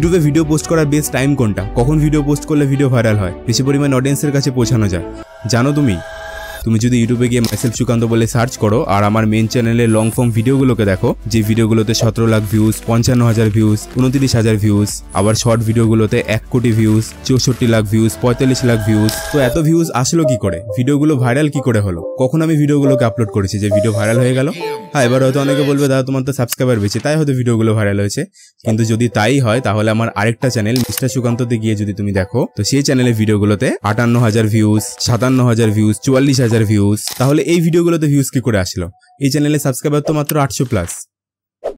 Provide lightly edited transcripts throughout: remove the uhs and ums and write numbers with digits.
ইউটিউবে video post করার best time কোনটা, কখন ভিডিও পোস্ট করলে ভিডিও ভাইরাল হয়, বেশি পরিমাণ অডিয়েন্সের কাছে পৌঁছানো যায়, জানো তুমি যদি ইউটিউবে গিয়ে মাইসেলফ সুকান্ত বলে সার্চ করো আর আমার মেন চ্যানেলে লং ফর্ম ভিডিওগুলোকে দেখো, যে ভিডিওগুলোতে 17 লাখ ভিউজ, 55,000 ভিউজ, 29,000 ভিউজ, আবার শর্ট ভিডিওগুলোতে 1 কোটি views, 64 lakh views, 45 lakh views, তো এত ভিউজ আসলো কি করে, ভিডিওগুলো ভাইরাল কি করে হলো, কখন আমি ভিডিওগুলোকে আপলোড করেছি যে ভিডিও ভাইরাল হয়ে গেল? হ্যাঁ, এবার হয়তো অনেকে বলবে দাদা তোমার তো সাবস্ক্রাইবার বেশি তাই হয়তো ভিডিওগুলো ভাইরাল হয়েছে, কিন্তু যদি তাই হয় তাহলে আমার আরেকটা চ্যানেল মিস্টার সুকান্ততে গিয়ে যদি তুমি দেখো, তো সেই চ্যানেলের ভিডিওগুলোতে 58,000 ভিউজ, 57,000 ভিউজ, 44,000 ভিউজ, তাহলে এই ভিডিওগুলোতে ভিউজ কি করে আসলো? এই চ্যানেলে সাবস্ক্রাইবার তো মাত্র 800+।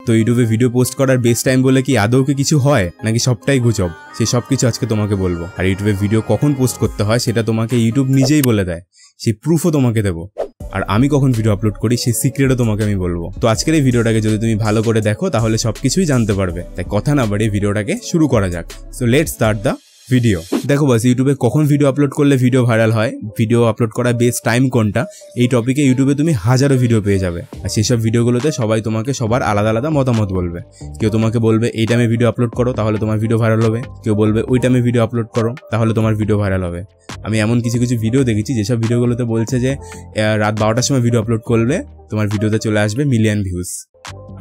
তো ইউটিউবে ভিডিও পোস্ট করার বেস্ট টাইম বলে কি আদৌ কি কিছু হয় নাকি সবটাই গুজব, সেই সব কিছু আজকে তোমাকে বলবো। আর ইউটিউবে ভিডিও কখন পোস্ট করতে হয় সেটা তোমাকে ইউটিউব নিজেই বলে দেয়, সেই প্রুফও তোমাকে দেবো। আর আমি কখন ভিডিও আপলোড করি সেই সিক্রেটও তোমাকে আমি বলবো। তো আজকের এই ভিডিওটাকে যদি তুমি ভালো করে দেখো তাহলে সবকিছুই জানতে পারবে। তাই কথা না বাড়িয়ে ভিডিওটাকে শুরু করা যাক। So let's start the video. দেখো বাস, ইউটিউবে কখন ভিডিও আপলোড করলে ভিডিও ভাইরাল হয়, ভিডিও আপলোড করার বেস্ট টাইম কোনটা, এই টপিকে ইউটিউবে তুমি হাজারো ভিডিও পেয়ে যাবে। আর সেসব ভিডিওগুলোতে সবাই তোমাকে সবার আলাদা আলাদা মতামত বলবে। কেউ তোমাকে বলবে এই টাইমে ভিডিও আপলোড করো তাহলে তোমার ভিডিও ভাইরাল হবে, কেউ বলবে ওই টাইমে ভিডিও আপলোড করো তাহলে তোমার ভিডিও ভাইরাল হবে। আমি এমন কিছু কিছু ভিডিও দেখেছি যেসব ভিডিওগুলোতে বলছে যে রাত 12টার সময় ভিডিও আপলোড করলে তোমার ভিডিওতে চলে আসবে মিলিয়ন ভিউজ।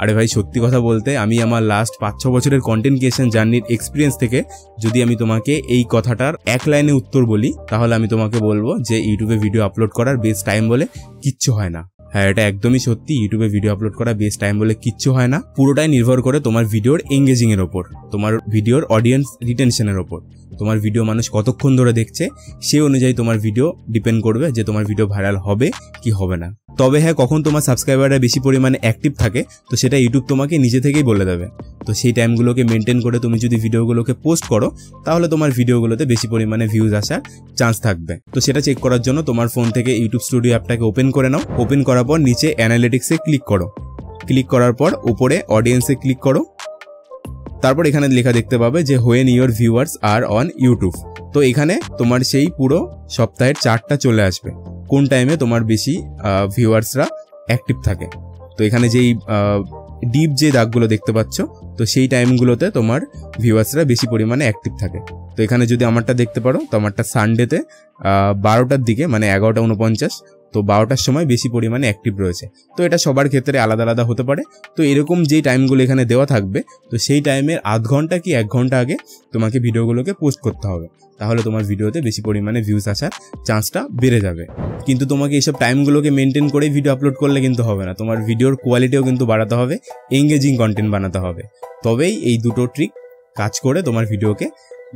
আরে ভাই, সত্যি কথা বলতে আমি আমার লাস্ট 5-6 বছরের কন্টেন্ট ক্রিয়েশন জার্নির এক্সপিরিয়েন্স থেকে যদি আমি তোমাকে এই কথাটার এক লাইনে উত্তর বলি তাহলে আমি তোমাকে বলবো যে ইউটিউবে ভিডিও আপলোড করার বেস্ট টাইম বলে কিচ্ছু হয় না। হ্যাঁ, এটা একদমই সত্যি, ইউটিউবে ভিডিও আপলোড করা বেস্ট টাইম বলে কিচ্ছু হয় না। পুরোটাই নির্ভর করে তোমার ভিডিওর এঙ্গেজিং এর ওপর, তোমার ভিডিওর অডিয়েন্স রিটেনশনের ওপর, তোমার ভিডিও মানুষ কতক্ষণ ধরে দেখছে সেই অনুযায়ী তোমার ভিডিও ডিপেন্ড করবে যে তোমার ভিডিও ভাইরাল হবে কি হবে না। তবে হ্যাঁ, কখন তোমার সাবস্ক্রাইবাররা বেশি পরিমাণে অ্যাক্টিভ থাকে তো সেটা ইউটিউব তোমাকে নিজে থেকেই বলে দেবে। তো সেই টাইমগুলোকে মেনটেন করে তুমি যদি ভিডিওগুলোকে পোস্ট করো তাহলে তোমার ভিডিওগুলোতে বেশি পরিমাণে ভিউজ আসার চান্স থাকবে। তো সেটা চেক করার জন্য তোমার ফোন থেকে ইউটিউব স্টুডিও অ্যাপটাকে ওপেন করে নাও। ওপেন করার পর নিচে অ্যানালিটিক্সে ক্লিক করো। ক্লিক করার পর উপরে অডিয়েন্সে ক্লিক করো। তারপর এখানে লেখা দেখতে পাবে যে when your viewers are on YouTube. তো এখানে তোমার সেই পুরো সপ্তাহের চার্টটা চলে আসবে, কোন টাইমে তোমার বেশি ভিউয়ার্সরা অ্যাক্টিভ থাকে। তো এখানে যেই ডিপ যে দাগগুলো দেখতে পাচ্ছ, তো সেই টাইমগুলোতে তোমার ভিউয়ার্সরা বেশি পরিমাণে অ্যাক্টিভ থাকে। তো এখানে যদি আমারটা দেখতে পারো, তো আমারটা সানডেতে 12টার দিকে, মানে 11:49, তো 12টার সময় বেশি পরিমাণে অ্যাক্টিভ রয়েছে। তো এটা সবার ক্ষেত্রে আলাদা আলাদা হতে পারে। তো এরকম যেই টাইমগুলো এখানে দেওয়া থাকবে, তো সেই টাইমের আধ ঘন্টা কি 1 ঘন্টা আগে তোমাকে ভিডিওগুলোকে পোস্ট করতে হবে, তাহলে তোমার ভিডিওতে বেশি পরিমাণে ভিউজ আসার চান্সটা বেড়ে যাবে। কিন্তু তোমাকে এইসব টাইমগুলোকে মেনটেন করে ভিডিও আপলোড করলে কিন্তু হবে না, তোমার ভিডিওর কোয়ালিটিও কিন্তু বাড়াতে হবে, এঙ্গেজিং কন্টেন্ট বানাতে হবে। তবেই এই দুটো ট্রিক কাজ করে তোমার ভিডিওকে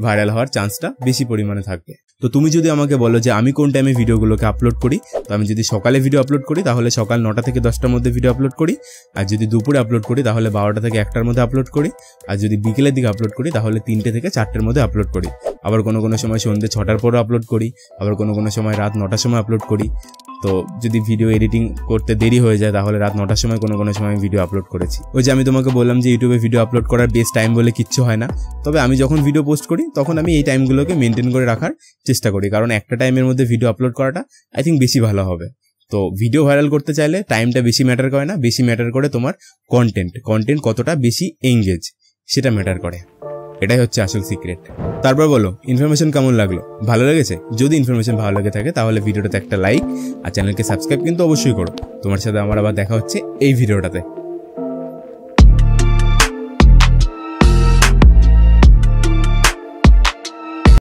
ভাইরাল হওয়ার চান্সটা বেশি পরিমাণে থাকবে। তো তুমি যদি আমাকে বলো যে আমি কোন টাইমে ভিডিওগুলোকে আপলোড করি, তো আমি যদি সকালে ভিডিও আপলোড করি তাহলে সকাল 9টা থেকে 10টার মধ্যে ভিডিও আপলোড করি, আর যদি দুপুরে আপলোড করি তাহলে 12টা থেকে 1টার মধ্যে আপলোড করি, আর যদি বিকেলের দিকে আপলোড করি তাহলে 3টে থেকে 4টের মধ্যে আপলোড করি। আবার কোনো কোনো সময় সন্ধ্যে 6টার পরও আপলোড করি, আবার কোনো কোনো সময় রাত 9টার সময় আপলোড করি। তো যদি ভিডিও এডিটিং করতে দেরি হয়ে যায় তাহলে রাত 9টার সময় কোনো কোনো সময় ভিডিও আপলোড করেছি। ওই যে আমি তোমাকে বললাম যে ইউটিউবে ভিডিও আপলোড করার বেস্ট টাইম বলে কিচ্ছু হয় না। তবে আমি যখন ভিডিও পোস্ট করি তখন আমি এই টাইমগুলোকে মেনটেন করে রাখার চেষ্টা করি, কারণ একটা টাইমের মধ্যে ভিডিও আপলোড করাটা আই থিঙ্ক বেশি ভালো হবে। তো ভিডিও ভাইরাল করতে চাইলে টাইমটা বেশি ম্যাটার করে না, বেশি ম্যাটার করে তোমার কন্টেন্ট কতটা বেশি এঙ্গেজ সেটা ম্যাটার করে। এটাই হচ্ছে আসল সিক্রেট। তারপর বলো, ইনফরমেশন কেমন লাগলো? ভালো লেগেছে? যদি ইনফরমেশন ভালো লেগে থাকে তাহলে ভিডিওটাতে একটা লাইক আর চ্যানেলকে সাবস্ক্রাইব কিন্তু অবশ্যই করো। তোমার সাথে আমার আবার দেখা হচ্ছে এই ভিডিওটাতে।